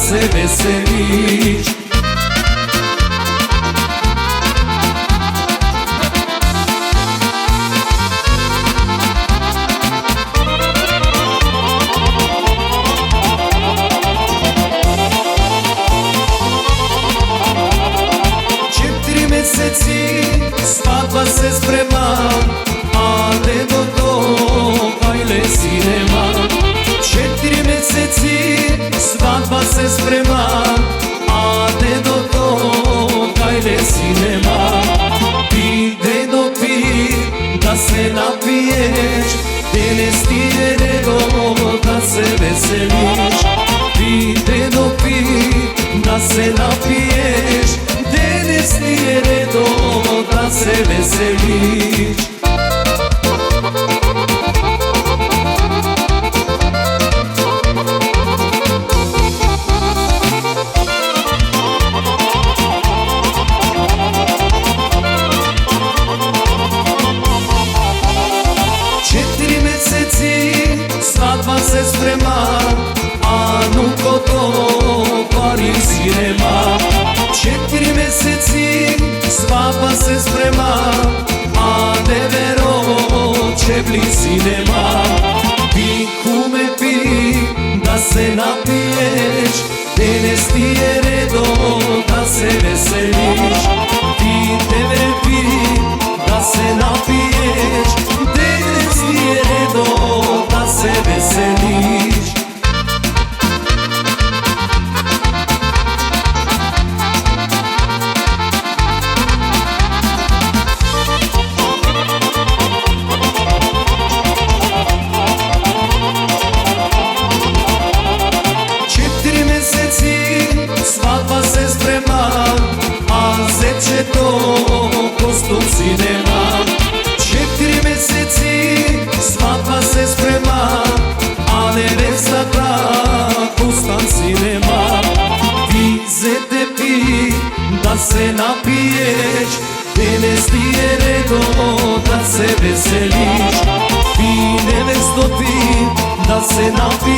se veseliš. Svadba se sprema, ale do toga ile si nema. 4 meseci svadba se sprema, ale do toga ile si nema. Pide do pi da se napiješ, danas ti je nego da se veseliš. Pide do pi da se napiješ, danas ti je nego da se veseliš. Četiri meseci svadba se sprema, a nuko to Parizi nema. 4 meseci svadba se sprema, a nevero će blizi nema. Pi kume pi da se napiješ, danas ti je redo da se veseliš. Pi tebe pi da se napiješ, danas ti je redo da se veseliš. Svadba se sprema, a zeće to kostum si nema. 4 meseci svadba se sprema, a nevesta trak ustan si nema. Ti zete pi da se napiješ, danas ti je redo da se veseliš. Ti nevesto pi da se napiješ,